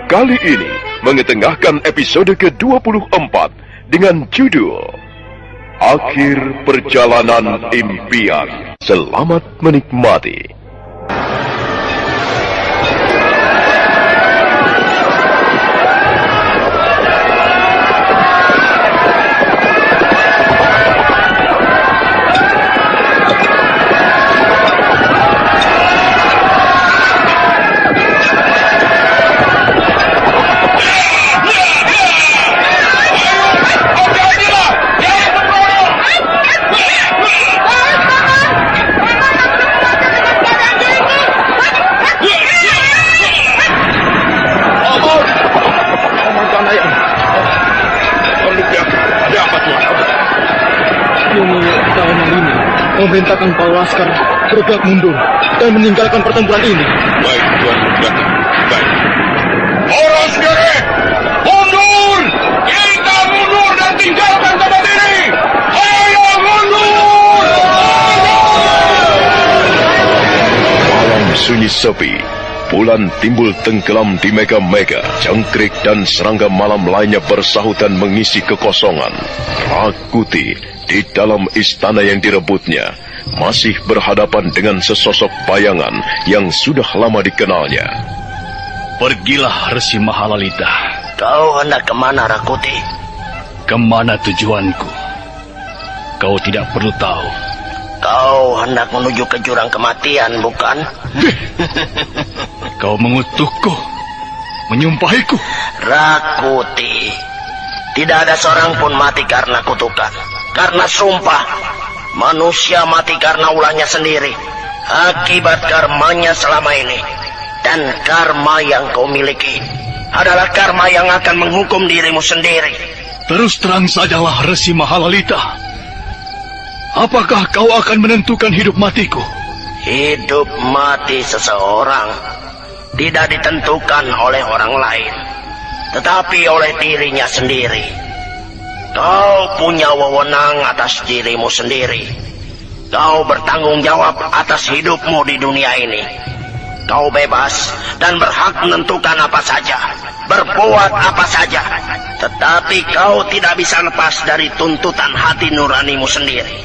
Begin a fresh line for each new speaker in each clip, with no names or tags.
kali ini mengetengahkan episode ke-24 dengan judul Akhir Perjalanan Impian. Selamat menikmati.
Memerintahkan para laskar bergerak mundur dan meninggalkan pertempuran ini.
Baik, Tuan Datang. Baik. Para sekali, mundur! Kita mundur dan tinggalkan tempat ini! Ayo mundur!
Malam sunyi sepi. Bulan timbul tenggelam di mega-mega. Jangkrik dan serangga malam lainnya bersahutan mengisi kekosongan. Rakuti di dalam istana yang direbutnya masih berhadapan dengan sesosok bayangan yang sudah lama dikenalnya.
Pergilah Resi Mahalalita.
Kau hendak kemana, Rakuti?
Kemana tujuanku? Kau tidak perlu tahu.
Kau hendak menuju ke jurang kematian, bukan?
Kau mengutukku, menyumpahiku.
Rakuti, tidak ada seorang pun mati karena kutukan, karena sumpah. Manusia mati karena ulahnya sendiri, akibat karmanya selama ini. Dan karma yang kau miliki adalah karma yang akan menghukum dirimu sendiri.
Terus terang sajalah Resi Mahalalita. Apakah kau akan menentukan hidup matiku?
Hidup mati seseorang tidak ditentukan oleh orang lain, tetapi oleh dirinya sendiri. Kau punya wewenang atas dirimu sendiri. Kau bertanggung jawab atas hidupmu di dunia ini. Kau bebas dan berhak menentukan apa saja, berbuat apa saja. Tetapi kau tidak bisa lepas dari tuntutan hati nuranimu sendiri.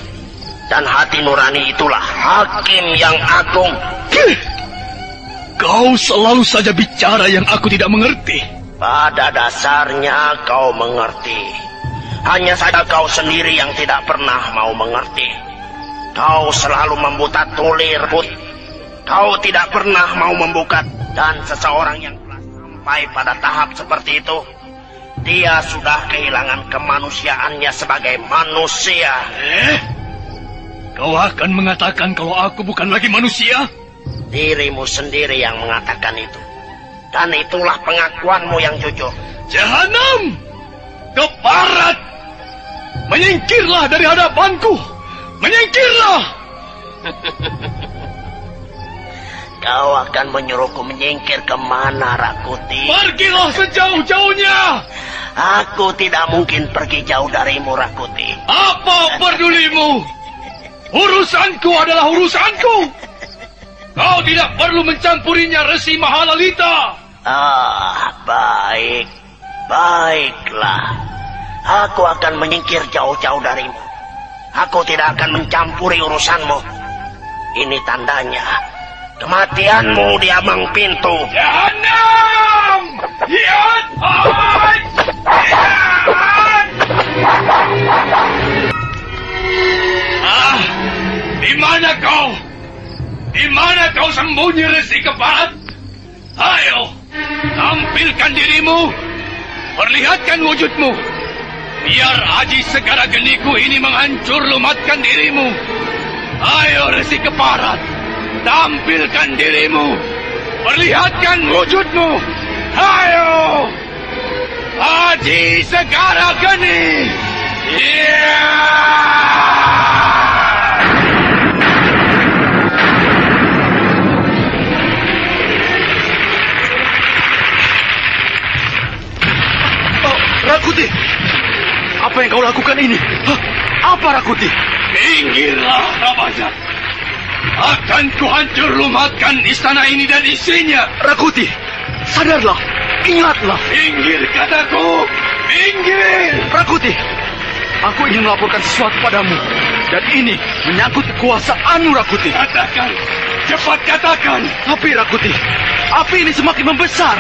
Dan hati nurani itulah hakim yang agung.
Kau selalu saja bicara yang aku tidak mengerti.
Pada dasarnya kau mengerti. Hanya saja kau sendiri yang tidak pernah mau mengerti. Kau selalu membuta tulir. Kau tidak pernah mau membuka. Dan seseorang yang telah sampai pada tahap seperti itu, dia sudah kehilangan kemanusiaannya sebagai manusia.
Kau akan mengatakan kalau aku bukan lagi manusia?
Dirimu sendiri yang mengatakan itu. Dan itulah pengakuanmu yang jujur.
Jahanam! Ke barat! Menyingkirlah dari hadapanku! Menyingkirlah!
Kau akan menyuruhku menyingkir kemana, Rakuti?
Pergilah sejauh-jauhnya!
Aku tidak mungkin pergi jauh darimu, Rakuti.
Apa pedulimu? Urusanku adalah urusanku! Kau tidak perlu mencampurinya, Resi Mahalalita!
Baik. Baiklah. Aku akan menyingkir jauh-jauh darimu. Aku tidak akan mencampuri urusanmu. Ini tandanya kematianmu di ambang pintu.
Jahanam! Di mana kau? Di mana kau sembunyi, Resi Keparat? Ayo, tampilkan dirimu. Perlihatkan wujudmu. Biar Aji Segara Geniku ini menghancur lumatkan dirimu. Ayo, Resi Keparat, tampilkan dirimu. Perlihatkan wujudmu. Ayo, Aji Segara Geni.
Rakuti, apa yang kau lakukan ini? Apa, Rakuti?
Minggirlah, Rabaja. Akan kuhancur lumatkan istana ini dan isinya.
Rakuti, sadarlah.
Ingatlah.
Minggir, kataku. Minggir.
Rakuti, aku ingin melaporkan sesuatu padamu. Dan ini menyangkut kekuasaanmu, Rakuti.
Katakan. Cepat katakan.
Tapi Rakuti, api ini semakin membesar.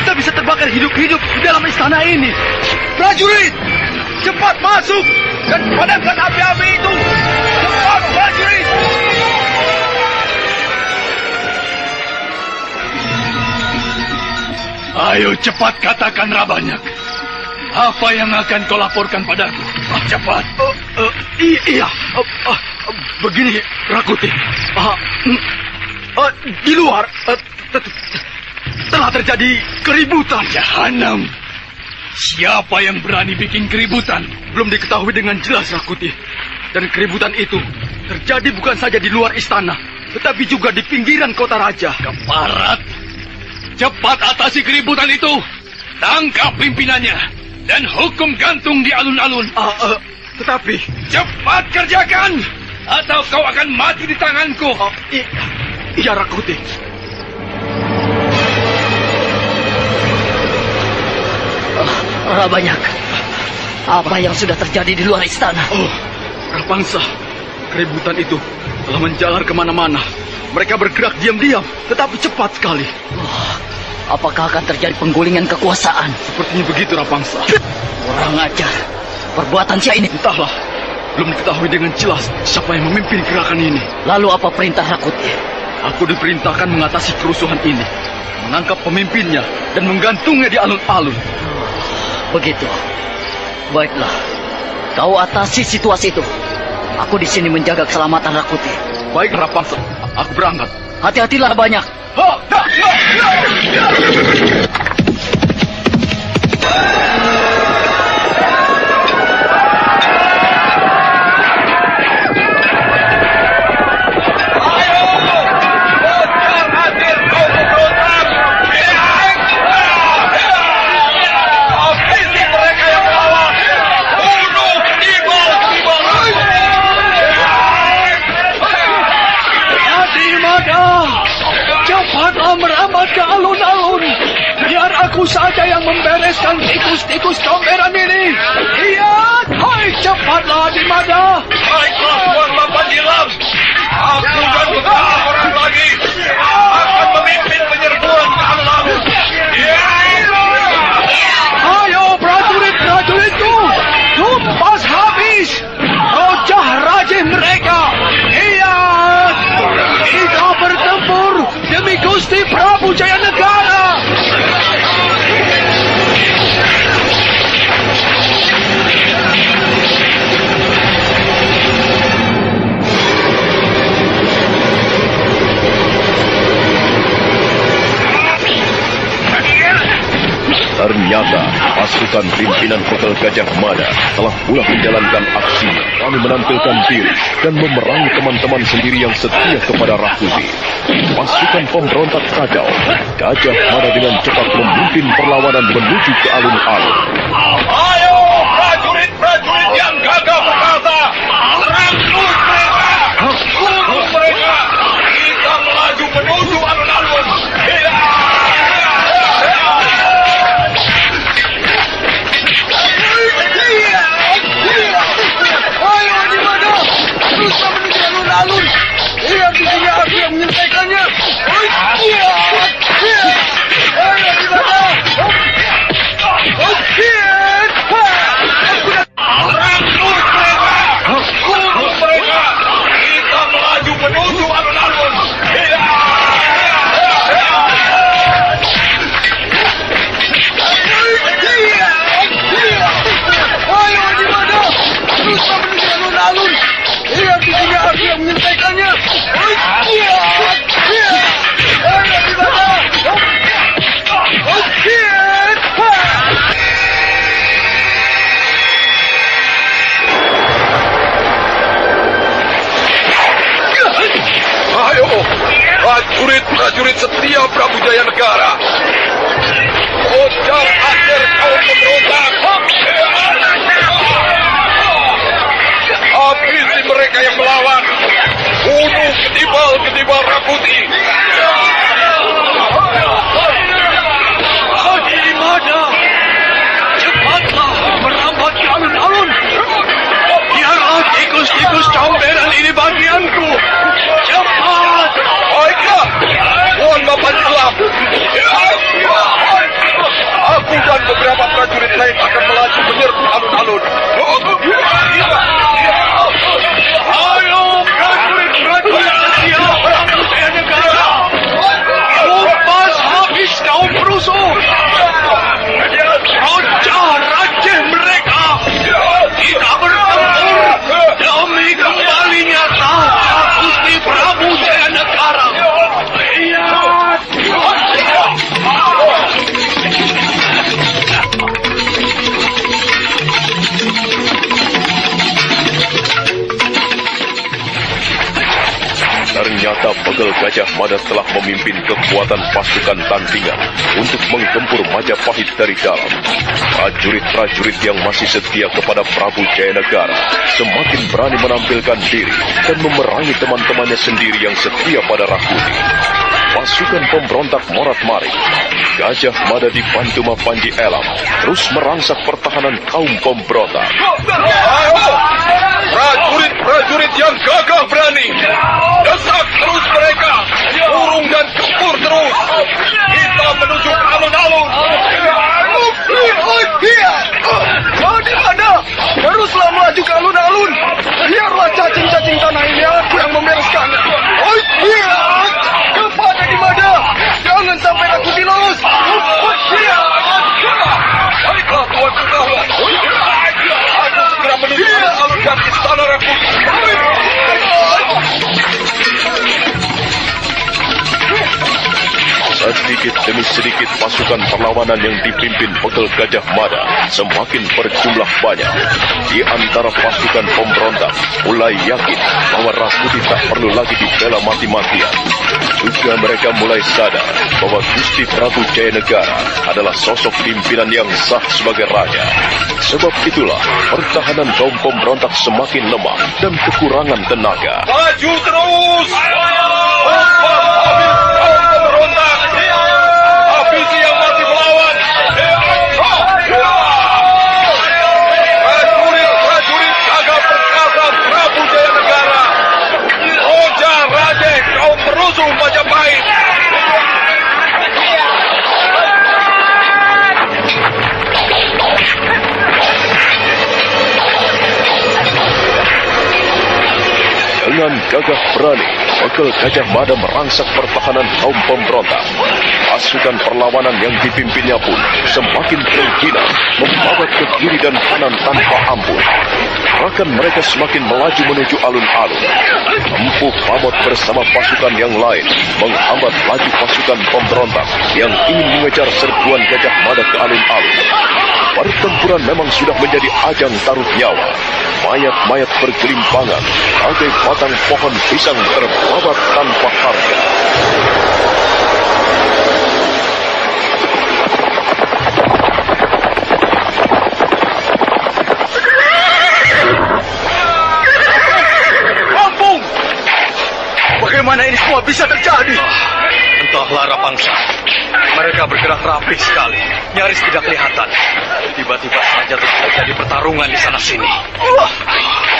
Kita bisa terbakar hidup-hidup di dalam istana ini. Prajurit, cepat masuk dan padamkan api-api itu. Cepat, prajurit.
Ayo cepat katakan, Rabanyak. Apa yang akan kau laporkan padaku? Cepat.
Iya. Begini, Rakuti. Di luar telah terjadi keributan.
Jahanam. Siapa yang berani bikin keributan?
Belum diketahui dengan jelas, Rakuti. Dan keributan itu terjadi bukan saja di luar istana, tetapi juga di pinggiran kota raja.
Keparat. Cepat atasi keributan itu. Tangkap pimpinannya dan hukum gantung di alun-alun.
Tetapi
cepat kerjakan, atau kau akan mati di tanganku.
Iya, Rakuti.
Rabanyak, apa yang sudah terjadi di luar istana?
Rapangsa, keributan itu telah menjalar kemana-mana. Mereka bergerak diam-diam, tetapi cepat sekali.
Apakah akan terjadi penggulingan kekuasaan?
Sepertinya begitu, Rapangsa.
Kurang ajar. Perbuatan Sia ini.
Entahlah. Belum diketahui dengan jelas siapa yang memimpin gerakan ini.
Lalu apa perintah Rakuti?
Aku diperintahkan mengatasi kerusuhan ini, menangkap pemimpinnya dan menggantungnya di alun-alun.
Begitu. Baiklah. Kau atasi situasi itu. Aku di sini menjaga keselamatan Rakuti.
Baik, Rapangsa. Aku berangkat.
Hati-hatilah banyak.
Cepatlah merambat ke alun-alun. Biar aku saja yang membereskan tikus-tikus comberan ini. Lihat, hai, cepatlah Adimada.
Baiklah, Tuan Bapak Nilam. Aku dan beberapa orang lagi akan memimpin penyerbuan ke alun-alun.
Ayo, prajurit-prajuritku, tumpas habis rojah-rajih mereka. Lihat, kita bertempur demi Gusti Prabu Jayanegara.
Ternyata pasukan pimpinan Hotel Gajah Mada telah pula menjalankan aksi. Kami menampilkan diri dan memerangi teman-teman sendiri yang setia kepada Rakuti. Pasukan pemberontak kacau. Gajah Mada dengan cepat memimpin perlawanan menuju ke alun-alun.
Ayo, prajurit-prajurit yang gagah perkasa, serangkut mereka, bunuh mereka. Kita melaju menuju alun-alun.
Ayo Adimada, teruslah menuju alun-alun. Lihat di sini aku yang menyelesaikannya. Ayo Adimada.
Serangkut mereka, bunuh mereka. Kita melaju menuju alun-alun.
Ayo Adimada, teruslah menuju alun-alun. Lihat di sini aku yang menyelesaikannya. Ayo Adimada.
Ayo, prajurit-prajurit setia Prabu Jayanegara. Ujar akhir kaum pemberontak. Habisi mereka yang melawan. Bunuh ketibal-ketibal Rakuti. Aku dan beberapa prajurit lain akan melaju menyerbu alun-alun. Ayo prajurit-prajurit setia Prabu Jaya Negara. Lepas habis kaum perusuh. Raja-raja mereka. Kita bertempur demi kembalinya tahta Gusti Prabu Jaya Negara.
Ternyata Begel Gajah Mada telah memimpin kekuatan pasukan tandingan untuk menggempur Majapahit dari dalam. Prajurit-prajurit yang masih setia kepada Prabu Jayanegara semakin berani menampilkan diri dan memerangi teman-temannya sendiri yang setia pada Rakuti. Pasukan pemberontak morat-marit, Gajah Mada dibantu Panji Elam terus merangsak pertahanan kaum pemberontak.
Prajurit-prajurit yang gagah berani, desak terus mereka, urung dan gempur terus. Kita menuju ke alun-alun.
Di mana? Teruslah melaju ke alun-alun. Biarlah cacing-cacing tanah ini aku yang membereskannya. Kepada di mana? Jangan sampai aku dilos.
Baiklah Tuan Kedahuan. Aku segera menuju alun-alun dan istana Rakuti.
Sedikit demi sedikit pasukan perlawanan yang dipimpin Begel Gajah Mada semakin berjumlah banyak. Di antara pasukan pemberontak mulai yakin bahwa Rakuti tak perlu lagi dibela mati-matian. Juga mereka mulai sadar bahwa Gusti Prabu Jayanegara adalah sosok pimpinan yang sah sebagai raja. Sebab itulah pertahanan kaum pemberontak semakin lemah dan kekurangan tenaga.
Maju terus! Habis kaum pemberontak! Habisi yang masih melawan! Prajurit-prajurit gagah perkasa Prabu Jayanegara! Roja Raja kaum perusuh Majapahit!
Dengan gagah berani, Begel Gajah Mada merangsak pertahanan kaum pemberontak. Pasukan perlawanan yang dipimpinnya pun semakin tergina, membabat ke kiri dan kanan tanpa ampun. Bahkan mereka semakin melaju menuju alun-alun. Empu Pamot bersama pasukan yang lain menghambat laju pasukan pemberontak yang ingin mengejar serbuan Gajah Mada ke alun-alun. Pertempuran memang sudah menjadi ajang taruh nyawa. Mayat-mayat bergelimpangan, bagai batang pohon pisang terbabat tanpa harga.
Ampun! Bagaimana ini semua bisa terjadi?
Entahlah Rapangsa. Mereka bergerak rapi sekali, nyaris tidak kelihatan. Tiba-tiba saja terjadi pertarungan di sana-sini.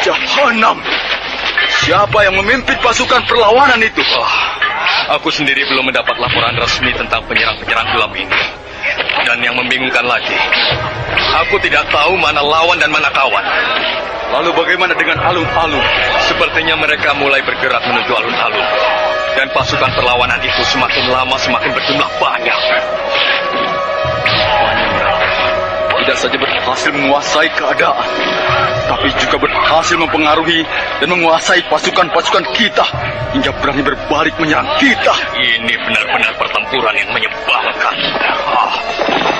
Jahanam! Siapa yang memimpin pasukan perlawanan itu?
Aku sendiri belum mendapat laporan resmi tentang penyerang-penyerang gelap ini. Dan yang membingungkan lagi, aku tidak tahu mana lawan dan mana kawan.
Lalu bagaimana dengan alun-alun?
Sepertinya mereka mulai bergerak menuju alun-alun. Dan pasukan perlawanan itu semakin lama semakin berjumlah banyak.
Tidak saja berhasil menguasai keadaan, tapi juga berhasil mempengaruhi dan menguasai pasukan-pasukan kita hingga berani berbalik menyerang kita.
Ini benar-benar pertempuran yang menyebalkan.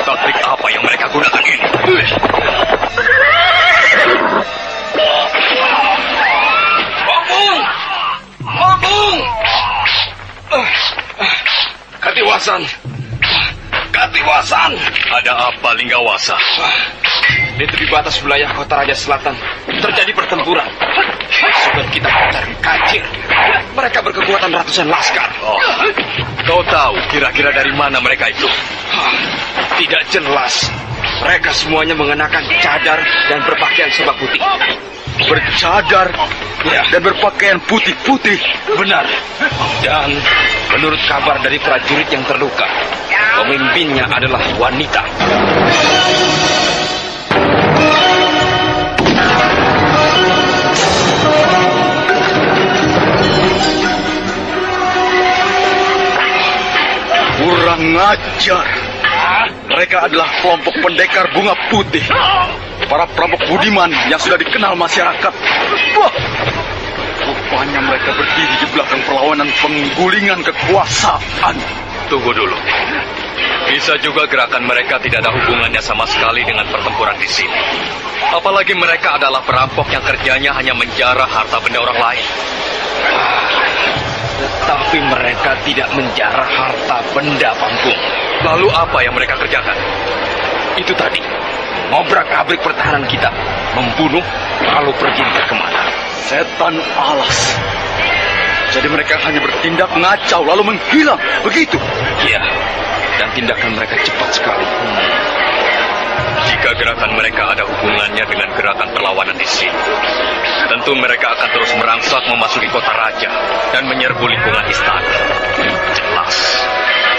Taktik apa yang mereka gunakan ini? Bangun! Bangun! Katiwasan! Katiwasan! Ada apa, Linggawasa?
Di tepi batas wilayah kota Raja Selatan terjadi pertempuran. Pasukan kita mencari kacir. Mereka berkekuatan ratusan laskar.
Kau tahu kira-kira dari mana mereka itu?
Tidak jelas. Mereka semuanya mengenakan cadar dan berpakaian serba putih.
bercadar, dan berpakaian putih-putih.
Benar. Dan menurut kabar dari prajurit yang terluka, pemimpinnya adalah wanita.
Kurang ajar. Mereka adalah kelompok pendekar bunga putih. Para perampok budiman yang sudah dikenal masyarakat. Wah, rupanya mereka berdiri di belakang perlawanan penggulingan kekuasaan.
Tunggu dulu. Bisa juga gerakan mereka tidak ada hubungannya sama sekali dengan pertempuran di sini. Apalagi mereka adalah perampok yang kerjanya hanya menjarah harta benda orang lain.
Tetapi mereka tidak menjarah harta benda, Panggung.
Lalu apa yang mereka kerjakan?
Itu tadi, ngobrak-abrik pertahanan kita, membunuh, lalu pergi entah kemana.
Setan alas. Jadi mereka hanya bertindak ngacau lalu menghilang, begitu?
Iya, dan tindakan mereka cepat sekali.
Jika gerakan mereka ada hubungannya dengan gerakan perlawanan di sini, tentu mereka akan terus merangsek memasuki kota raja dan menyerbu lingkungan istana. Jelas,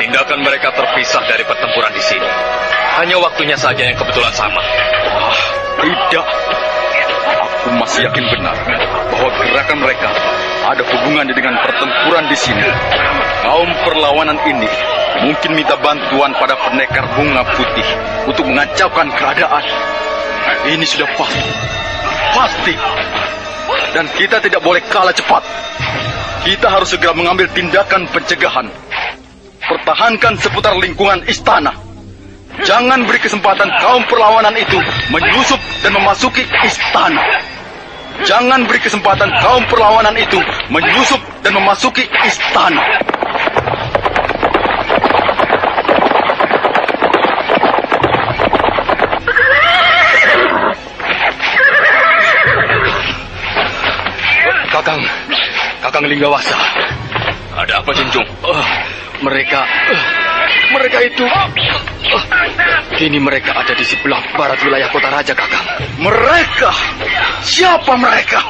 tindakan mereka terpisah dari pertempuran di sini. Hanya waktunya saja yang kebetulan sama.
Tidak. Aku masih yakin benar bahwa gerakan mereka ada hubungannya dengan pertempuran di sini. Kaum perlawanan ini mungkin minta bantuan pada pendekar bunga putih untuk mengacaukan keadaan. Ini sudah pasti. Pasti. Dan kita tidak boleh kalah cepat. Kita harus segera mengambil tindakan pencegahan. Pertahankan seputar lingkungan istana. Jangan beri kesempatan kaum perlawanan itu menyusup dan memasuki istana. Jangan beri kesempatan kaum perlawanan itu menyusup dan memasuki istana.
Kakang Linggawasa. Ada apa, Junjung?
Mereka itu... kini mereka ada di sebelah barat wilayah kota raja, Kakang.
Mereka? Siapa mereka?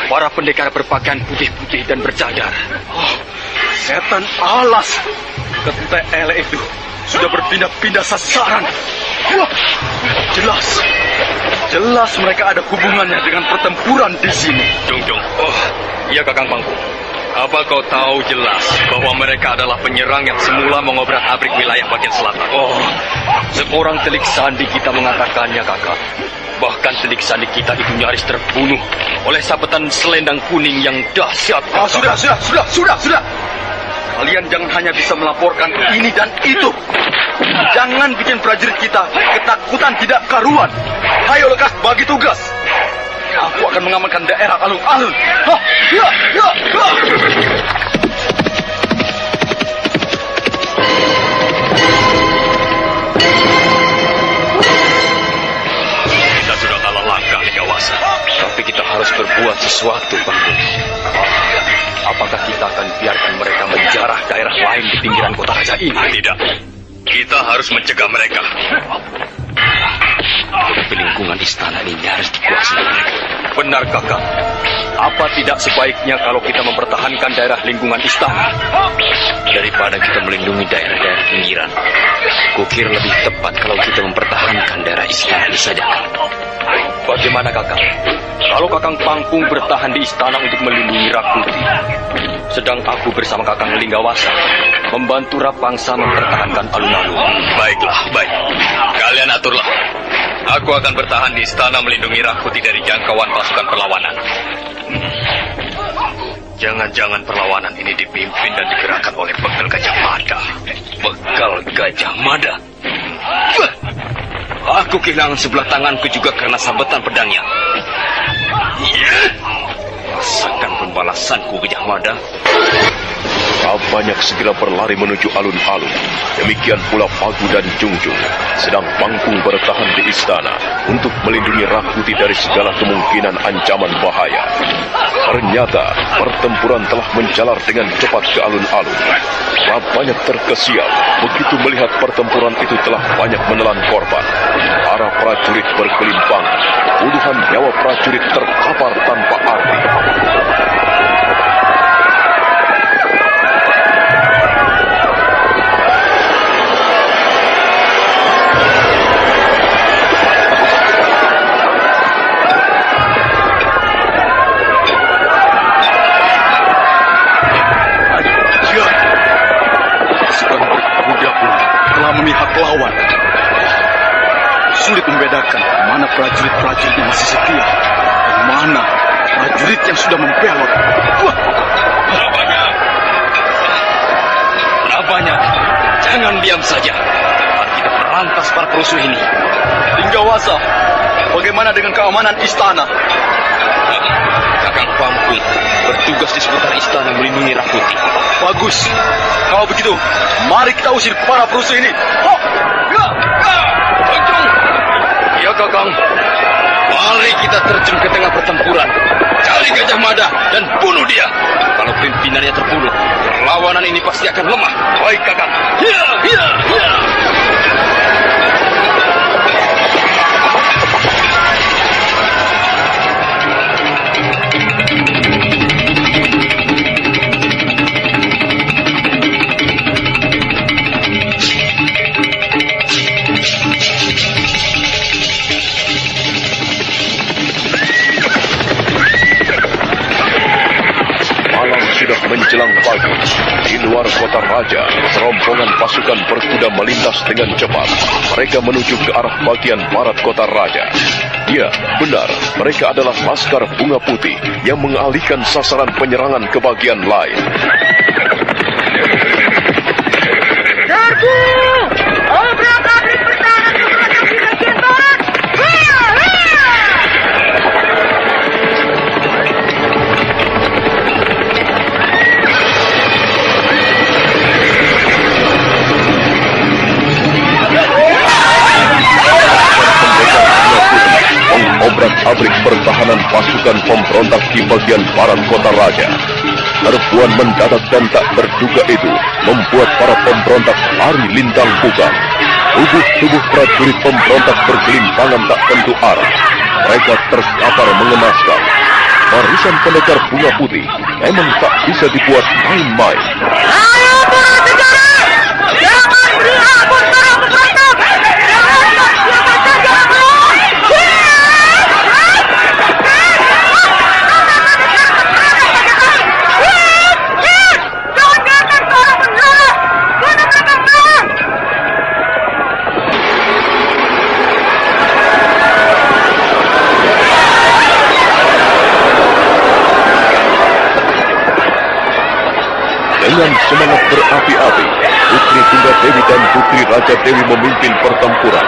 Para pendekar berpakaian putih-putih dan bercadar.
Setan alas. Ketele itu sudah berpindah-pindah sasaran. Wah, jelas mereka ada hubungannya dengan pertempuran di sini.
Junjung. Iya, Kakang Panggung. Apa kau tahu jelas bahwa mereka adalah penyerang yang semula mengobrak-abrik wilayah bagian selatan?
Seorang telik sandi kita mengatakannya, Kakak. Bahkan telik sandi kita itu nyaris terbunuh oleh sabetan selendang kuning yang dahsyat.
Sudah. Kalian jangan hanya bisa melaporkan ini dan itu. Jangan bikin prajurit kita ketakutan tidak karuan. Ayo lekas bagi tugas. Aku akan mengamankan daerah alun-alun.
Kita sudah kalah langkah, Linggawasa.
Tapi kita harus berbuat sesuatu, Panggung.
Apakah kita akan biarkan mereka menjarah daerah lain di pinggiran kota raja ini?
Tidak. Kita harus mencegah mereka.
Di lingkungan istana ini harus dikuasai mereka. Benar, Kakak. Apa tidak sebaiknya kalau kita mempertahankan daerah lingkungan istana daripada kita melindungi daerah-daerah pinggiran? Kukira lebih tepat kalau kita mempertahankan daerah istana ini saja. Bagaimana, Kakak? Kalau Kakang Pangkung bertahan di istana untuk melindungi Rakuti, sedang aku bersama Kakang Linggawasa membantu Rapangsa mempertahankan alun-alun.
Baiklah, baik. Kalian aturlah. Aku akan bertahan di istana melindungi Rakuti dari jangkauan pasukan perlawanan. Jangan-jangan perlawanan ini dipimpin dan digerakkan oleh Begal Gajah Mada.
Begal Gajah Mada? Aku kehilangan sebelah tanganku juga karena sabetan pedangnya. Rasakan pembalasanku, Gajah Mada.
Banyak segera berlari menuju alun-alun. Demikian pula Pagu dan Jungjung. Sedang Pangkung bertahan di istana untuk melindungi Rakuti dari segala kemungkinan ancaman bahaya. Ternyata pertempuran telah menjalar dengan cepat ke alun-alun. Banyak terkesiap begitu melihat pertempuran itu telah banyak menelan korban. Para prajurit berkelimpangan. Puluhan nyawa prajurit terkapar tanpa arti.
Memihak lawan. Sulit membedakan mana prajurit-prajurit yang masih setia dan mana prajurit yang sudah membelot.
Berapanya? Jangan diam saja. Mari kita berantas para perusuh ini.
Tinggawasa, bagaimana dengan keamanan istana?
Kakang Pampung bertugas di seputar istana melindungi Rakuti.
Bagus. Kalau begitu, mari kita usir para perusuh ini.
Terjun! Ya, Kakang. Mari kita terjun ke tengah pertempuran. Cari Gajah Mada dan bunuh dia. Kalau pimpinannya terbunuh, perlawanan ini pasti akan lemah. Baik, Kakang. Ya, ya, ya.
Menjelang pagi, di luar kota raja, serombongan pasukan berkuda melintas dengan cepat. Mereka menuju ke arah bagian barat kota raja. Ya, benar, mereka adalah Laskar Bunga Putih yang mengalihkan sasaran penyerangan ke bagian lain.
Serbu! Obrak-abrik pertahanan kepada di bagian barat!
Mengobrak-abrik pertahanan pasukan pemberontak di bagian barat kota raja. Serbuan mendadak dan tak terduga itu membuat para pemberontak lari lintang punggang. Tubuh-tubuh prajurit pemberontak bergelimpangan tak tentu arah. Mereka terkapar mengenaskan. Barisan pendekar Bunga Putih memang tak bisa dibuat main-main.
Ayo para tentara! Jangan beri ampun para pemberontak! Jangan siapa saja melawan!
Dengan semangat berapi-api, Putri Tunggal Dewi dan Putri Raja Dewi memimpin pertempuran.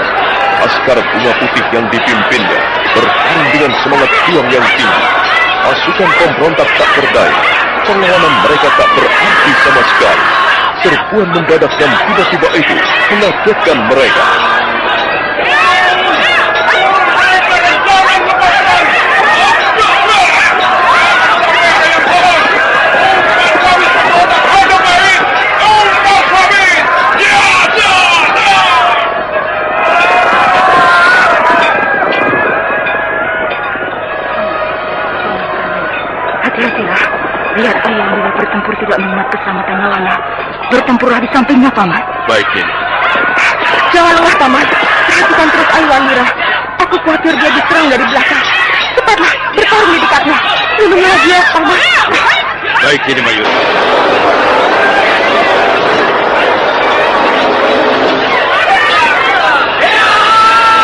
Laskar Bunga Putih yang dipimpinnya bertarung dengan semangat juang yang tinggi. Pasukan pemberontak tak berdaya. Perlawanan mereka tak berarti sama sekali. Serbuan mendadak dan tiba-tiba itu mengagetkan mereka.
Hati-hatilah. Lihat ayah bila bertempur tidak mengingat keselamatan nyawanya. Bertempurlah di sampingnya, Paman.
Baik, Nini.
Jangan lengah, Paman. Perhatikan terus ayah Lira. Aku khawatir dia diserang dari belakang. Cepatlah, bertarung di dekatnya. Lindungilah dia, Paman.
Baik, Nini Mayur.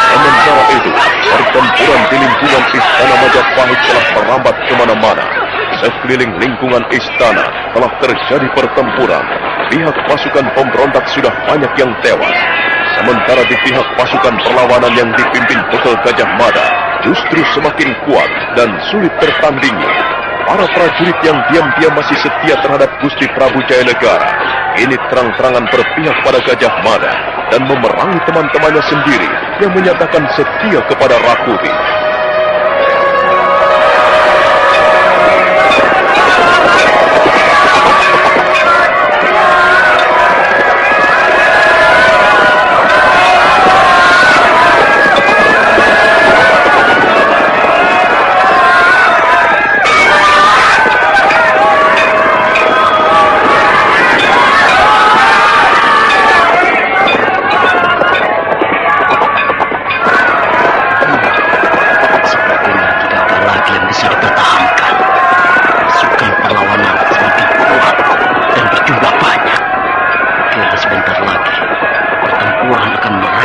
Sementara itu, pertempuran di lingkungan Istana Majapahit telah merambat kemana-mana. Sekeliling lingkungan istana telah terjadi pertempuran. Pihak pasukan pemberontak sudah banyak yang tewas. Sementara di pihak pasukan perlawanan yang dipimpin Bekal Gajah Mada justru semakin kuat dan sulit tertandingi. Para prajurit yang diam-diam masih setia terhadap Gusti Prabu Jayanegara ini terang-terangan berpihak pada Gajah Mada dan memerangi teman-temannya sendiri yang menyatakan setia kepada Rakuti.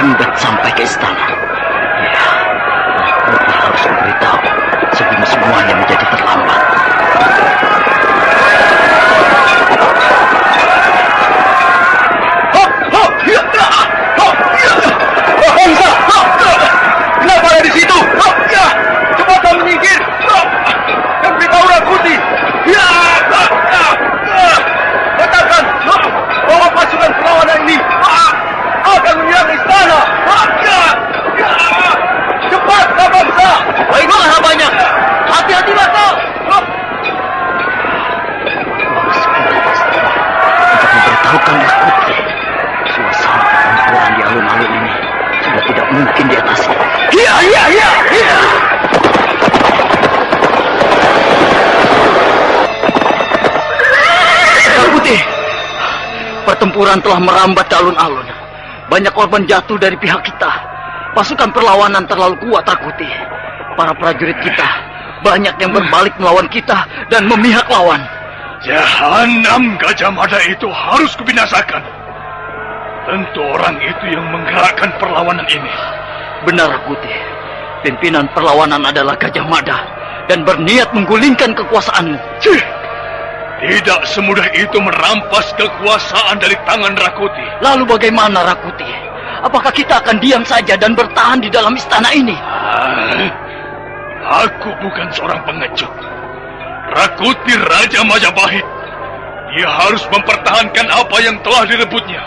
terlambat sampai ke istana. Ya, Rakuti harus memberitahu sebelum semuanya menjadi terlambat.
Bangsa! Kenapa ada di situ? Cepat kau menyingkir! Dan beritahu Rakuti! Katakan bahwa pasukan perlawanan ini akan menyerang istana! Cepat, bangsa!
Baiklah, Rabanya! Hati-hatilah kau! Untuk memberitahukan Rakuti, suasana pertempuran di alun-alun ini sudah tidak mungkin diatasi. Iya. Rakuti, pertempuran telah merambat ke alun-alun. Banyak korban jatuh dari pihak kita. Pasukan perlawanan terlalu kuat, Rakuti. Para prajurit kita banyak yang berbalik melawan kita dan memihak lawan.
Jahanam, Gajah Mada itu harus kubinasakan. Tentu orang itu yang menggerakkan perlawanan ini.
Benar, Rakuti. Pimpinan perlawanan adalah Gajah Mada dan berniat menggulingkan kekuasaanmu.
Tidak semudah itu merampas kekuasaan dari tangan Rakuti.
Lalu bagaimana, Rakuti? Apakah kita akan diam saja dan bertahan di dalam istana ini?
Aku bukan seorang pengecut. Rakuti Raja Majapahit. Dia harus mempertahankan apa yang telah direbutnya.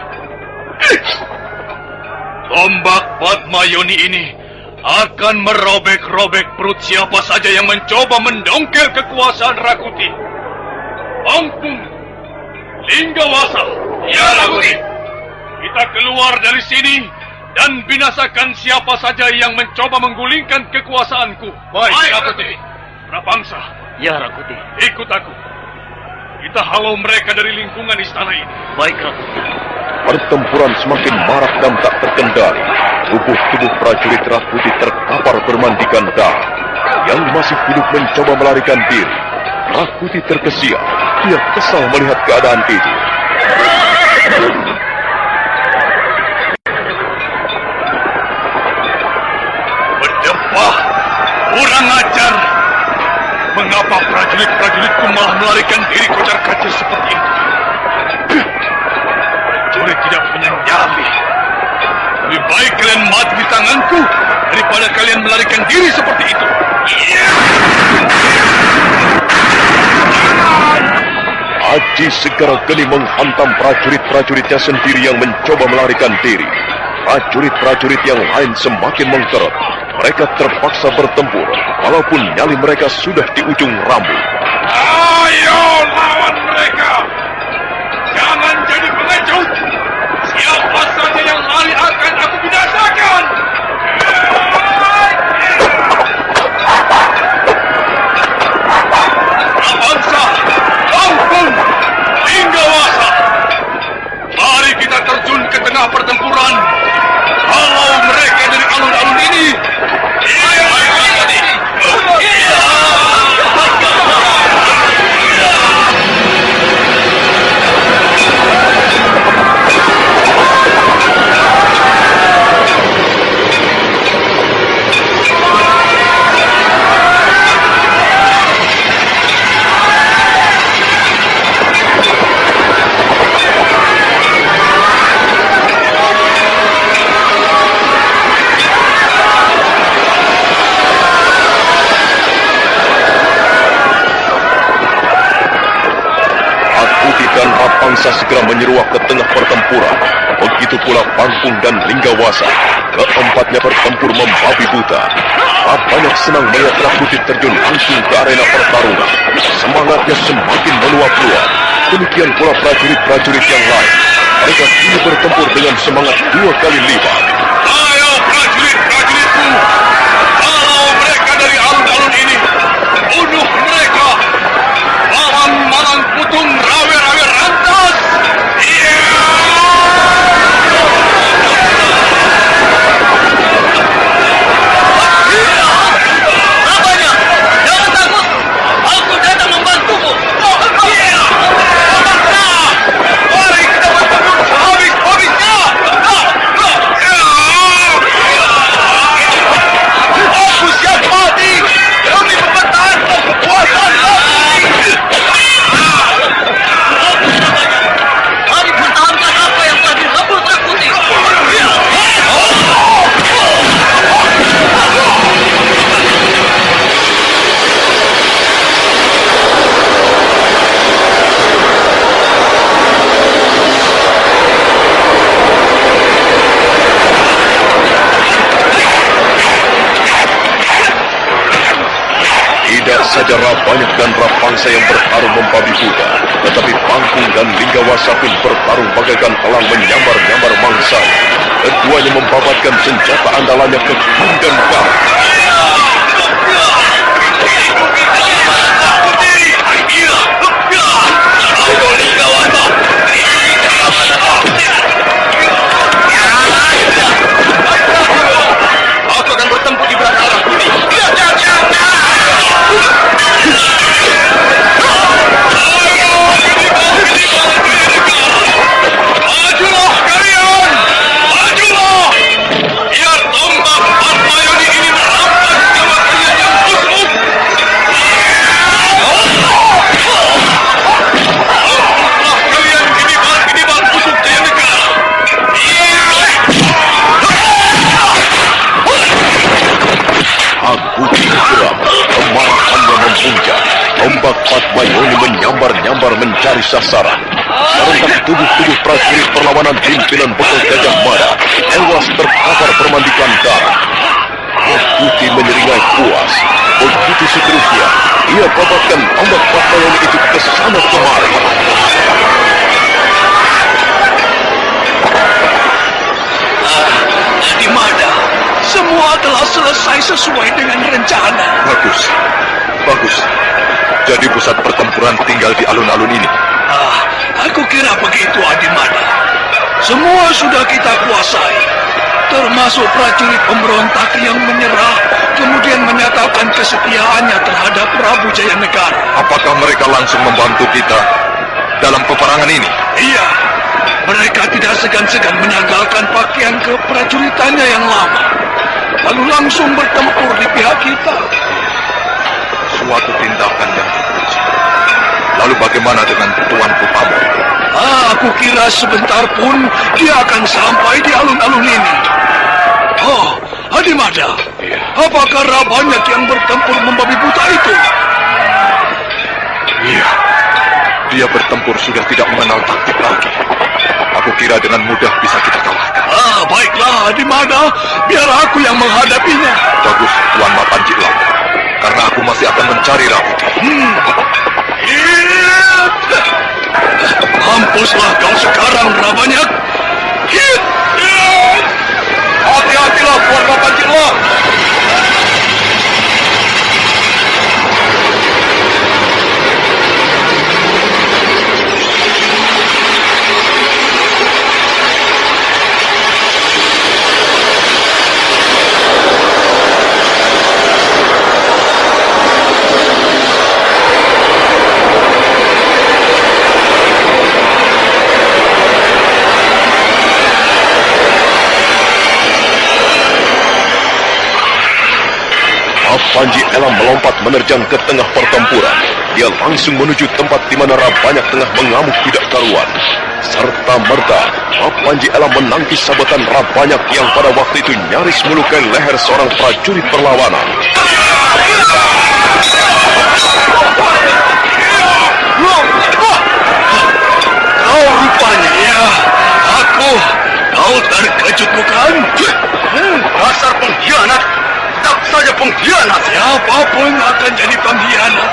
Tombak Padmayoni ini akan merobek-robek perut siapa saja yang mencoba mendongkel kekuasaan Rakuti. Lampung, Linggawasa. Ya, Rakuti. Kita keluar dari sini dan binasakan siapa saja yang mencoba menggulingkan kekuasaanku. Baik, Rakuti. Prabangsa.
Ya, Rakuti.
Ikut aku. Kita halau mereka dari lingkungan istana ini.
Baik, Rakuti.
Pertempuran semakin marak dan tak terkendali. Tubuh-tubuh prajurit Rakuti terkapar bermandikan darah. Yang masih hidup mencoba melarikan diri. Rakuti terkesiap. Dia kesal melihat keadaan itu.
Berdebah, kurang ajar. Mengapa prajurit-prajuritku malah melarikan diri kocar-kacir seperti itu? Prajurit tidak punya nyali. Lebih baik kalian mati di tanganku daripada kalian melarikan diri seperti itu.
Aji segera geni menghantam prajurit-prajuritnya sendiri yang mencoba melarikan diri. Prajurit-prajurit yang lain semakin mengkerut. Mereka terpaksa bertempur, walaupun nyali mereka sudah di ujung rambut.
Ayo lawan mereka! Jangan jadi pengecut! Siapa saja yang lari akan aku binasakan! Prabangsa, Lampung, Linggawasa! Mari kita terjun ke tengah pertempuran. Halau mereka dari alun-alun ini.
Dan Rapangsa segera menyeruak ke tengah pertempuran. Begitu pula Pangkung dan Linggawasa. Keempatnya bertempur membabi buta. Banyak senang melihat Rakuti terjun langsung ke arena pertarungan. Semangatnya semakin meluap-luap. Demikian pula prajurit-prajurit yang lain. Mereka kini bertempur dengan semangat 2 kali lipat.
Ayo prajurit-prajuritku, halau mereka dari alun-alun ini. Bunuh mereka. Malang-malang putung rawe-rawe rantas.
Apanya? Jangan takut. Aku datang membantumu.
Mari kita bertempur habis-habisnya.
saja Rabanyak dan Rapangsa yang bertarung membabi buta, tetapi Pangkung dan Linggawasa pun bertarung bagaikan elang menyambar-nyambar mangsa. Keduanya membabatkan senjata andalannya ke kiri dan kanan.
Aku akan bertempur di belakang arah ini. Majulah kalian! Majulah! Biar tombak Patmayoni ini merampas nyawa kalian yang busuk! Mampuslah kalian kiniban busuk Jaya Negara!
Angkuti geram, kemarahannya memuncak. Tombak Patmayoni menyambar-nyambar mencari sasaran. Serentak tubuh-tubuh prajurit perlawanan pimpinan bekal Gajah Mada tewas terkapar bermandikan darah. Angkuti menyeringai puas. Begitu seterusnya, ia babatkan tombak Patmayoni itu ke sana kemari.
Di Mada, semua telah selesai sesuai dengan rencana.
Bagus. Jadi pusat pertempuran tinggal di alun-alun ini.
Aku kira begitu, Adimada. Semua sudah kita kuasai, termasuk prajurit pemberontak yang menyerah, kemudian menyatakan kesetiaannya terhadap Prabu Jaya Negara.
Apakah mereka langsung membantu kita dalam peperangan ini?
Iya, mereka tidak segan-segan menanggalkan pakaian keprajuritannya yang lama, lalu langsung bertempur di pihak kita.
Suatu tindakan yang keji. Lalu bagaimana dengan Tuanku Pamor?
Aku kira sebentar pun dia akan sampai di alun-alun ini. Oh, Adimada, apakah Rabanyak yang bertempur membabi buta itu?
Iya, dia bertempur sudah tidak mengenal taktik lagi. Aku kira dengan mudah bisa kita kalahkan.
Baiklah, Adimada, biar aku yang menghadapinya.
Bagus, Tuan Mapanjilah. Karena aku masih akan mencari Rakuti.
Mampuslah kau sekarang, Rabanyak.
Hati-hatilah, Tuan Mapanjilah. Panji Elam melompat menerjang ke tengah pertempuran. Dia langsung menuju tempat di mana Rabanyak tengah mengamuk tidak karuan. Serta merta, Panji Elam menangkis sabetan Rabanyak yang pada waktu itu nyaris melukai leher seorang prajurit perlawanan.
Kau rupanya ya, kau terkejut bukan?
Dasar pengkhianat! Saja pengkhianat.
Siapapun akan jadi pengkhianat,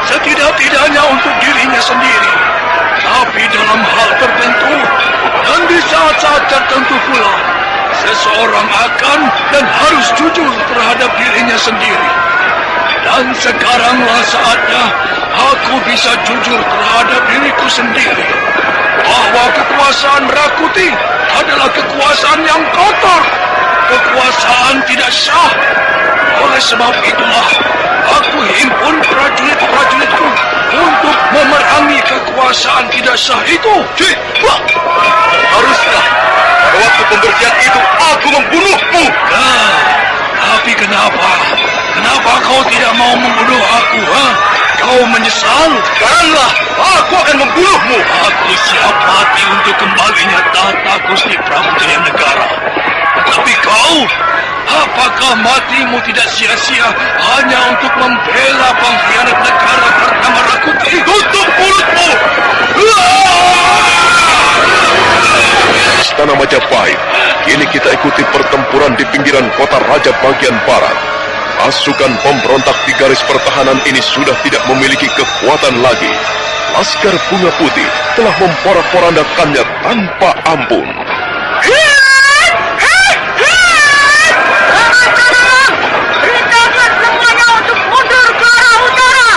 setidak-tidaknya untuk dirinya sendiri. Tapi dalam hal tertentu dan di saat-saat tertentu pula, seseorang akan dan harus jujur terhadap dirinya sendiri. Dan sekaranglah saatnya aku bisa jujur terhadap diriku sendiri, bahwa kekuasaan Rakuti adalah kekuasaan yang kotor, kekuasaan tidak sah. Oleh sebab itulah, aku himpun prajurit-prajuritku untuk memerangi kekuasaan tidak sah itu.
Haruslah pada waktu pembersihan itu aku membunuhmu.
Tapi kenapa? Kenapa kau tidak mau membunuh aku? Kau menyesal?
Sekaranglah aku akan membunuhmu.
Aku siap mati untuk kembalinya tahta Gusti Prabu Jaya Negara. Tetapi kau, apakah matimu tidak sia-sia hanya untuk membela pengkhianat negara bernama Rakuti?
Tutup mulutmu! Istana Majapahit. Kini kita ikuti pertempuran di pinggiran kota Raja bagian barat. Pasukan pemberontak di garis pertahanan ini sudah tidak memiliki kekuatan lagi. Laskar Bunga Putih telah memporak-porandakannya tanpa ampun.
Perintahkan semuanya untuk mundur ke arah utara.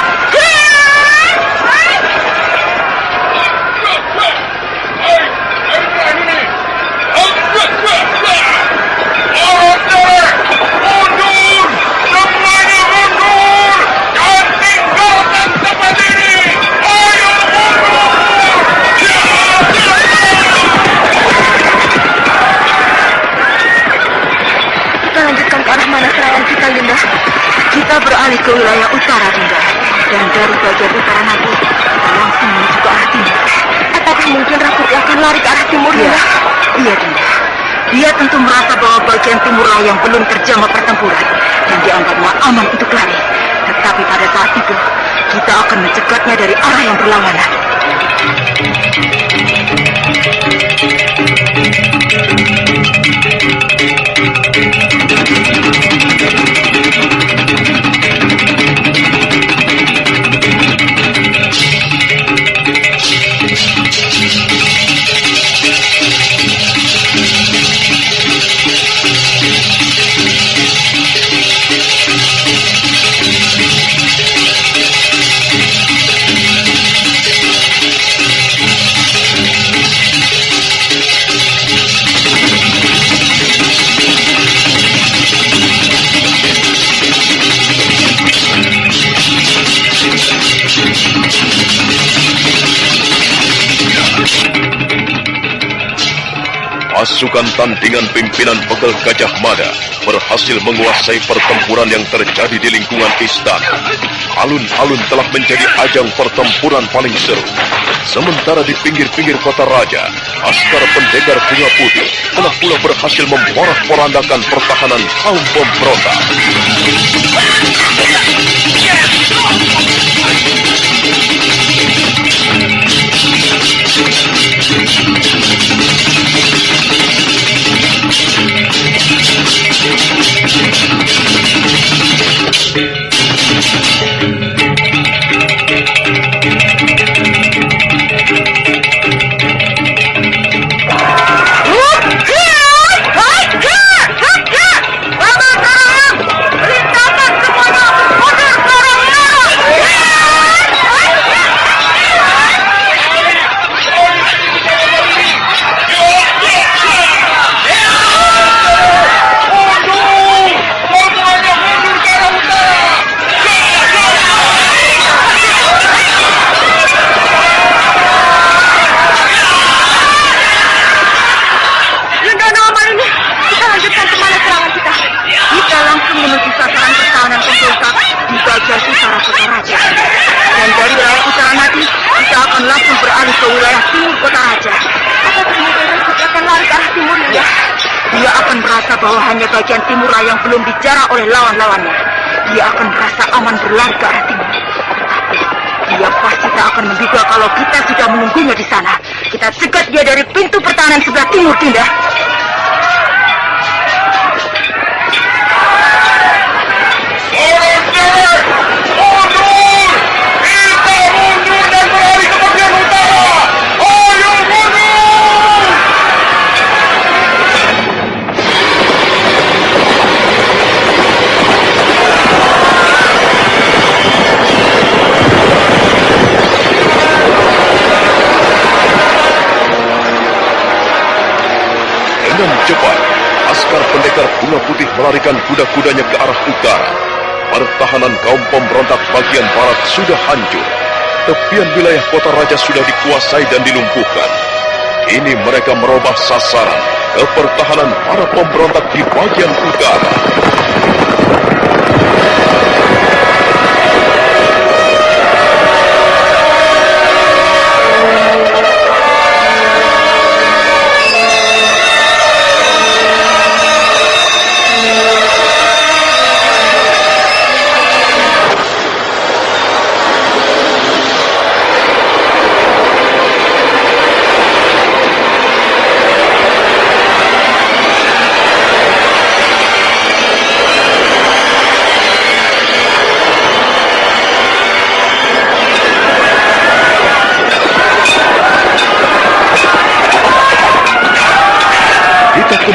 Kita beralih ke wilayah utara, Dinda. Dan dari bagian utara nanti, kita langsung menuju ke arah timur. Apakah mungkin Rakuti akan lari ke arah timur, Dinda? Iya, Dinda. Dia tentu merasa bahwa bagian timurlah yang belum terjamah pertempuran dan dianggapnya aman untuk lari. Tetapi pada saat itu, kita akan mencegatnya dari arah yang berlawanan.
Pasukan tandingan pimpinan Pegel Gajah Mada berhasil menguasai pertempuran yang terjadi di lingkungan istana. Alun-alun telah menjadi ajang pertempuran paling seru. Sementara di pinggir-pinggir kota raja, askar pendekar Bunga Putih telah pula berhasil memporak-porandakan pertahanan kaum pemberontak. Bahwa hanya bagian timurlah yang belum dijarah oleh lawan-lawannya. Dia akan merasa aman berlari ke arah timur. Tetapi dia pasti tak akan menduga kalau kita sudah menunggunya di sana. Kita cegat dia dari pintu pertahanan sebelah timur, Dinda. Cepat, askar pendekar Bunga Putih melarikan kuda-kudanya ke arah utara. Pertahanan kaum pemberontak bagian barat sudah hancur. Tepian wilayah kota raja sudah dikuasai dan dilumpuhkan. Kini mereka merubah sasaran ke pertahanan para pemberontak di bagian utara.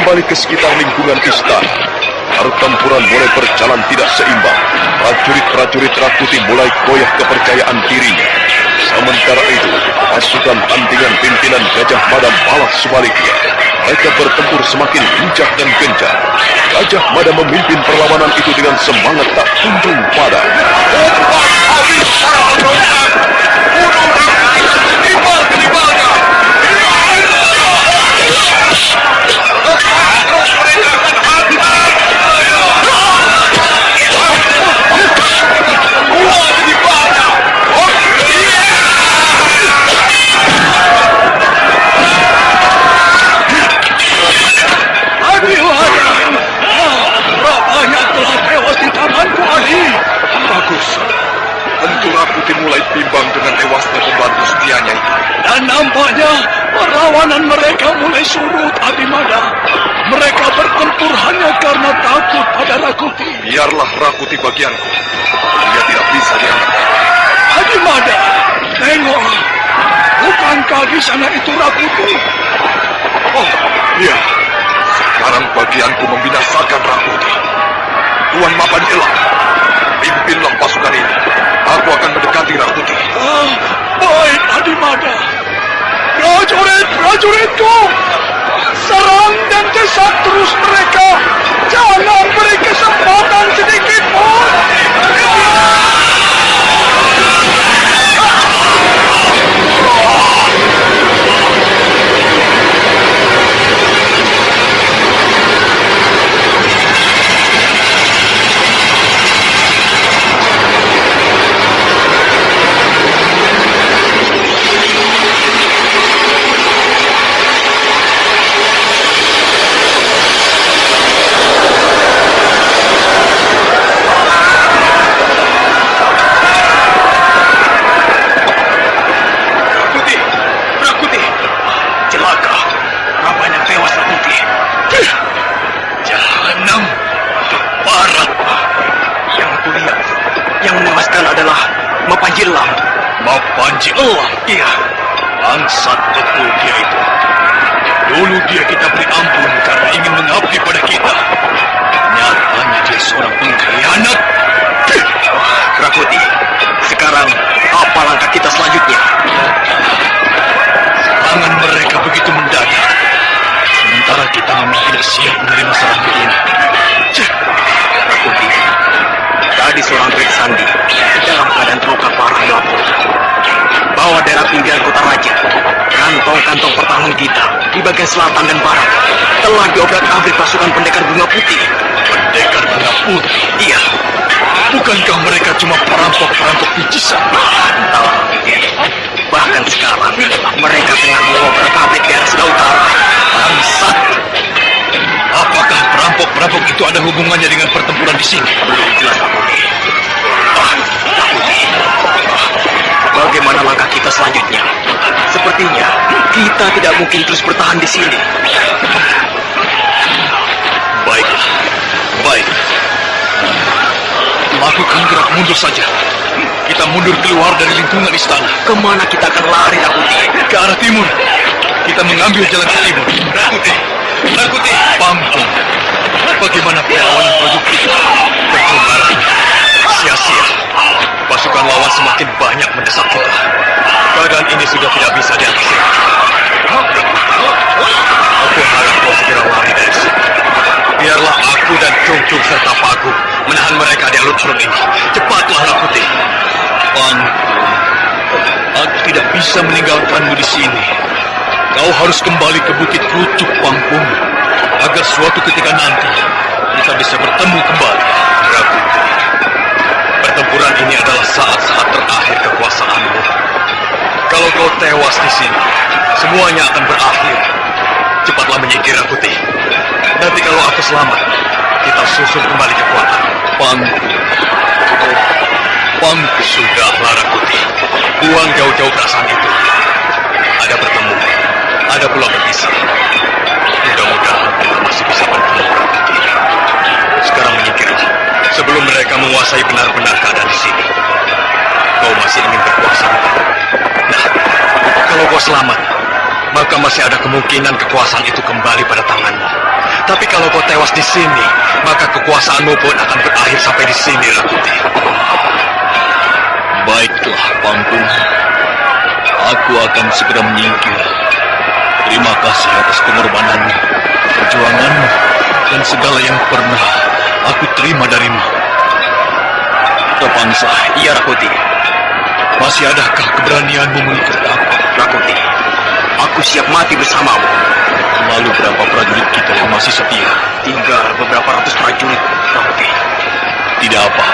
kembali ke sekitar lingkungan istana. Pertempuran mulai berjalan tidak seimbang. Prajurit-prajurit Rakuti mulai goyah kepercayaan dirinya. Sementara itu, pasukan tandingan pimpinan Gajah Mada malah sebaliknya. Mereka bertempur semakin lincah dan gencar. Gajah Mada memimpin perlawanan itu dengan semangat tak kunjung padam.
Habis para pemberontak! Bunuh mereka! Timbal kenibalnya! Terus mereka akan harta! Bunuh kenibalnya! Adiwada! Rapanya telah tewas di tanganku, Adi!
Bagus. Tentu Rakuti mulai bimbang dengan tewasnya pembantu setianya itu.
Dan nampaknya perlawanan mereka mulai surut, Adimada. Mereka bertempur hanya karena takut pada Rakuti.
Biarlah Rakuti bagianku. Dia tidak bisa dianggap.
Adimada, tengok. Bukankah di sana itu Rakuti?
Oh, iya. Sekarang bagianku membinasakan Rakuti. Tuan Mapanjela, pimpinlah pasukan ini. Aku akan mendekati Rakuti.
Baik, Adimada. Prajuritku, serang dan desak terus mereka. Jangan beri kesempatan sedikit pun.
Mapanjilam?
Iya.
Bangsat betul dia itu. Dulu dia kita beri ampun karena ingin mengabdi pada kita. Nyatanya dia seorang pengkhianat.
Rakuti, sekarang apa langkah kita selanjutnya?
Serangan mereka begitu mendadak. Sementara kita memang tidak siap menerima serangan ini.
Rakuti, tadi seorang Bek Sandi dalam keadaan terluka parah melaporkan. Bawa daerah pinggiran kota raja. Kantong-kantong pertahanan kita di bagian selatan dan barat telah diobrak-abrik pasukan pendekar bunga putih.
Pendekar bunga putih?
Iya.
Bukankah mereka cuma perampok-perampok picisan?
Entah. Bahkan sekarang mereka tengah mengobrak-abrik daerah sebelah utara.
Bangsat! Apakah perampok-perampok itu ada hubungannya dengan pertempuran di sini?
Belum jelas, Rakuti. Bagaimana langkah kita selanjutnya? Sepertinya kita tidak mungkin terus bertahan di sini.
Baiklah, baik. Lakukan gerak mundur saja. Kita mundur keluar dari lingkungan istana.
Kemana kita akan lari, Rakuti?
Ke arah timur. Kita mengambil jalan ke timur. Rakuti, Panggung. Bagaimana perlawanan produk kita? Percuma. Sia-sia. Pasukan lawan semakin banyak mendesak kita. Keadaan ini sudah tidak bisa diatasi. Aku harap kau segera lari dari sini. Biarlah aku dan Cung serta Pagu menahan mereka di alun-alun ini. Cepatlah, Rakuti. Panggung, aku tidak bisa meninggalkanmu di sini. Kau harus kembali ke Bukit Kerucuk, Panggung, agar suatu ketika nanti kita bisa bertemu kembali. Rakuti, pertempuran ini adalah saat-saat terakhir kekuasaanmu. Kalau kau tewas di sini, semuanya akan berakhir. Cepatlah menyingkir, Rakuti. Nanti kalau aku selamat, kita susun kembali kekuatan. Panggung, sudahlah, Rakuti. Buang jauh-jauh perasaan itu. Ada bertemu, ada pula berpisah. Mudah-mudahan kita masih bisa bertemu, Rakuti. Sekarang menyingkirlah sebelum mereka menguasai benar-benar keadaan di sini. Kau masih ingin berkuasa. Nah, kalau kau selamat, maka masih ada kemungkinan kekuasaan itu kembali pada tanganmu. Tapi kalau kau tewas di sini, maka kekuasaanmu pun akan berakhir sampai di sini, Rakuti.
Baiklah, Panggung. Aku akan segera menyingkir. Terima kasih atas pengorbananmu, perjuanganmu, dan segala yang pernah aku terima darimu.
Topangsa, iya Rakuti.
Masih adakah keberanianmu mengikut aku?
Rakuti, aku siap mati bersamamu.
Lalu berapa prajurit kita yang masih setia?
Tinggal beberapa ratus prajurit, Rakuti.
Tidak apa.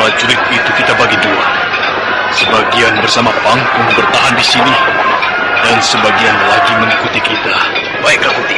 Prajurit itu kita bagi dua. Sebagian bersama Panggung bertahan di sini, dan sebagian lagi mengikuti kita.
Baik, Rakuti.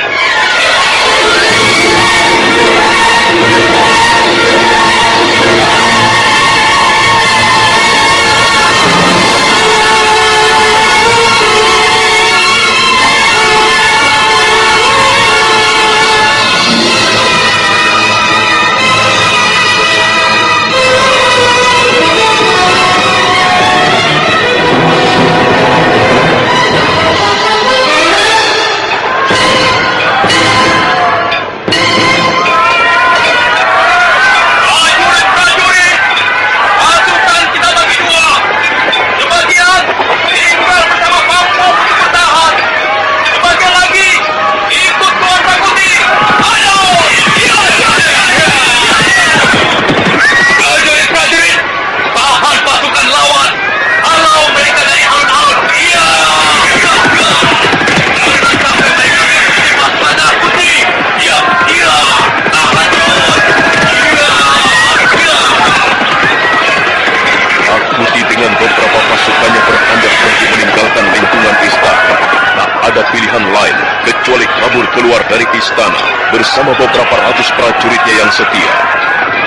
Keluar dari istana bersama beberapa ratus prajuritnya yang setia.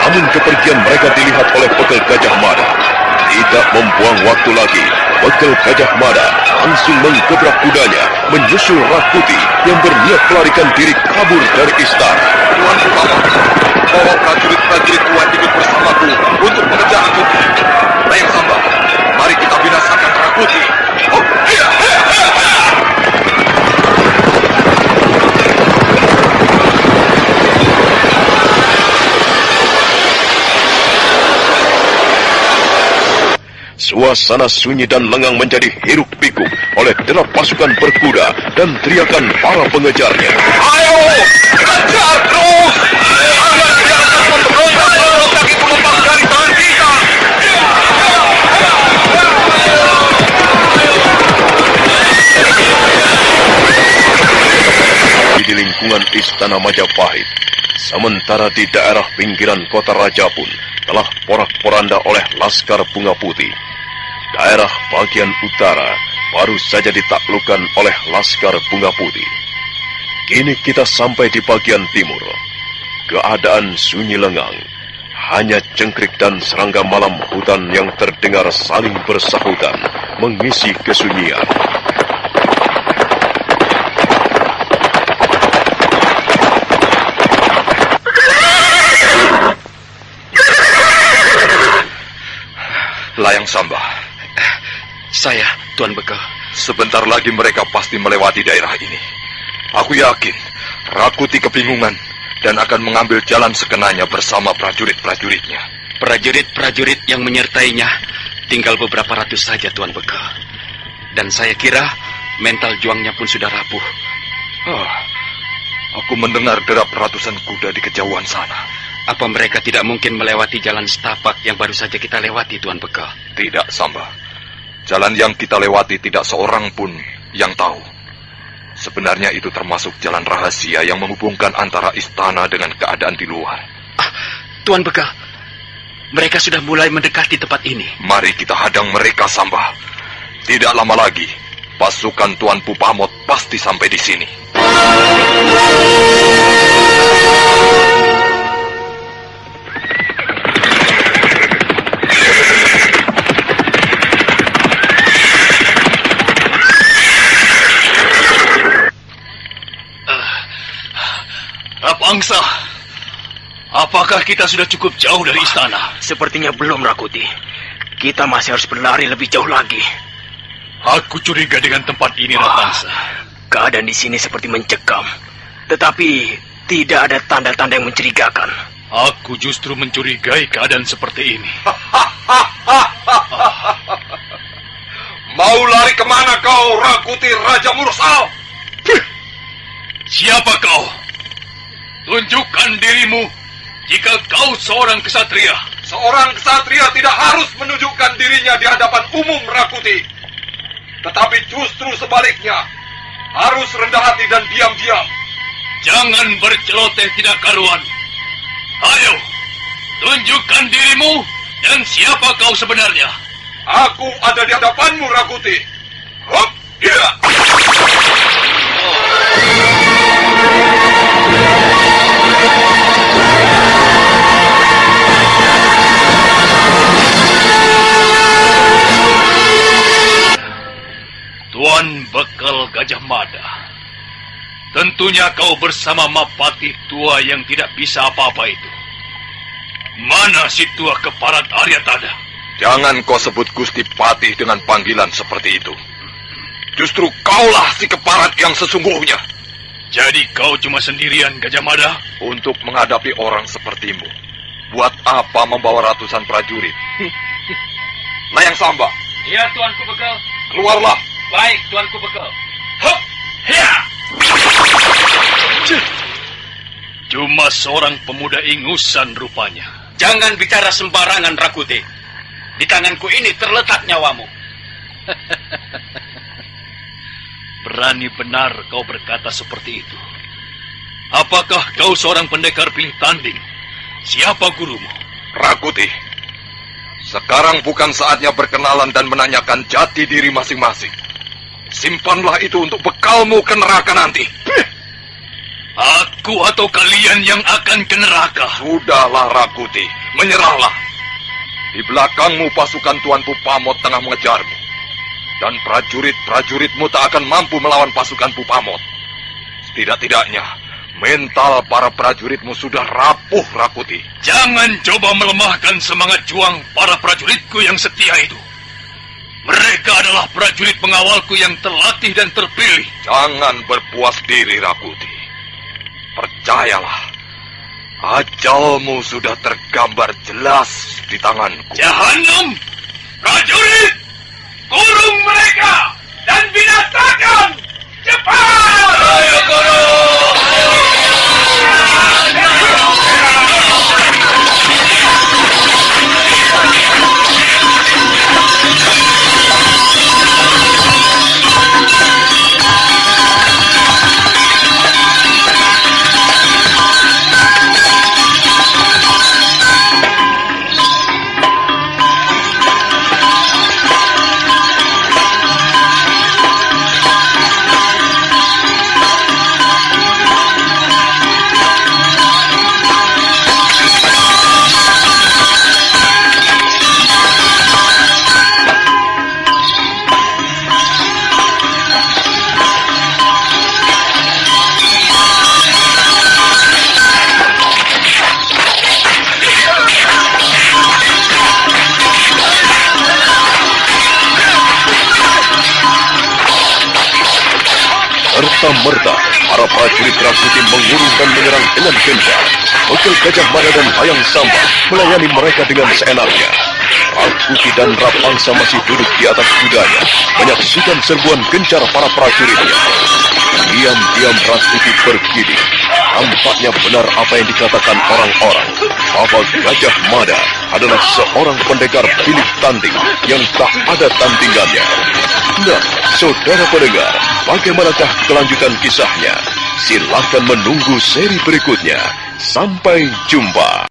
Namun kepergian mereka dilihat oleh Pegel Gajah Mada. Tidak membuang waktu lagi, Pegel Gajah Mada langsung menggebrak kudanya menyusul Rakuti yang berniat melarikan diri kabur dari istana.
Tuan Putama, bawa prajurit-prajurit Tuan ikut bersamaku untuk mengejar Rakuti. Layang Samba, mari kita binasakan Rakuti. Oh, iya.
Suasana sunyi dan lengang menjadi hiruk pikuk oleh derap pasukan berkuda dan teriakan para pengejarnya.
Ayo, kejar terus! Jangan biarkan pemberontak merontaki penumpang dari tangan kita!
Di lingkungan Istana Majapahit, sementara di daerah pinggiran kota Raja pun telah porak-poranda oleh Laskar Bunga Putih. Daerah bagian utara baru saja ditaklukkan oleh Laskar Bunga Putih. Kini kita sampai di bagian timur. Keadaan sunyi lengang. Hanya cengkrik dan serangga malam hutan yang terdengar saling bersahutan mengisi kesunyian.
Layang Samba.
Saya, Tuan Bekel.
Sebentar lagi mereka pasti melewati daerah ini. Aku yakin Rakuti kebingungan dan akan mengambil jalan sekenanya bersama prajurit-prajuritnya.
Prajurit-prajurit yang menyertainya tinggal beberapa ratus saja, Tuan Bekel. Dan saya kira mental juangnya pun sudah rapuh.
Aku mendengar derap ratusan kuda di kejauhan sana.
Apa mereka tidak mungkin melewati jalan setapak yang baru saja kita lewati, Tuan Bekel?
Tidak, Samba. Jalan yang kita lewati tidak seorang pun yang tahu. Sebenarnya itu termasuk jalan rahasia yang menghubungkan antara istana dengan keadaan di luar.
Tuan Bekel, mereka sudah mulai mendekati tempat ini.
Mari kita hadang mereka, Samba. Tidak lama lagi, pasukan Tuan Pupamot pasti sampai di sini.
Rapangsa, apakah kita sudah cukup jauh dari istana?
Sepertinya belum, Rakuti. Kita masih harus berlari lebih jauh lagi.
Aku curiga dengan tempat ini, Rapangsa.
Keadaan di sini seperti mencekam. Tetapi Tidak ada tanda-tanda yang mencurigakan.
Aku justru mencurigai keadaan seperti ini.
Mau lari kemana kau, Rakuti Raja Mursal?
Siapa kau? Tunjukkan dirimu jika kau seorang kesatria.
Seorang kesatria tidak harus menunjukkan dirinya di hadapan umum, Rakuti. Tetapi justru sebaliknya, harus rendah hati dan diam-diam.
Jangan berceloteh tidak karuan. Ayo, tunjukkan dirimu dan siapa kau sebenarnya.
Aku ada di hadapanmu, Rakuti. Hop, ya.
Tuan Bekal Gajah Mada, tentunya kau bersama Mapati tua yang tidak bisa apa-apa itu. Mana si tua keparat Aryatana?
Jangan kau sebut Gusti Patih dengan panggilan seperti itu. Justru kaulah si keparat yang sesungguhnya.
Jadi kau cuma sendirian, Gajah Mada?
Untuk menghadapi orang sepertimu, buat apa membawa ratusan prajurit? Layang Samba.
Iya, Tuanku Bekal.
Keluarlah.
Baik, Tuanku Bekal.
Hup! Ya! Cuma seorang pemuda ingusan rupanya.
Jangan bicara sembarangan, Rakuti. Di tanganku ini terletak nyawamu.
Berani benar kau berkata seperti itu. Apakah kau seorang pendekar pilih tanding? Siapa gurumu?
Rakuti, sekarang bukan saatnya berkenalan dan menanyakan jati diri masing-masing. Simpanlah itu untuk bekalmu ke neraka nanti.
Aku atau kalian yang akan ke neraka?
Sudahlah, Rakuti, menyerahlah. Di belakangmu pasukan Tuanku Pamot tengah mengejarmu. Dan prajurit-prajuritmu tak akan mampu melawan pasukan Pupamot. Setidak-tidaknya, mental para prajuritmu sudah rapuh, Rakuti.
Jangan coba melemahkan semangat juang para prajuritku yang setia itu. Mereka adalah prajurit pengawalku yang terlatih dan terpilih.
Jangan berpuas diri, Rakuti. Percayalah, ajalmu sudah tergambar jelas di tanganku.
Jahanam! Prajurit! Kurung mereka dan binasakan! Cepat! Ayo, Guru!
Serta-merta, para prajurit Rakuti mengurung dan menyerang dengan gencar. Bekal Gajah Mada dan Layang Samba melayani mereka dengan seenaknya. Rakuti dan Rapangsa masih duduk di atas kudanya, menyaksikan serbuan gencar para prajuritnya. Diam-diam Rakuti bergidik. Tampaknya benar apa yang dikatakan orang-orang, bahwa Gajah Mada adalah seorang pendekar pilih tanding yang tak ada tandingannya. Nah, saudara pendengar, bagaimanakah kelanjutan kisahnya? Silakan menunggu seri berikutnya. Sampai jumpa.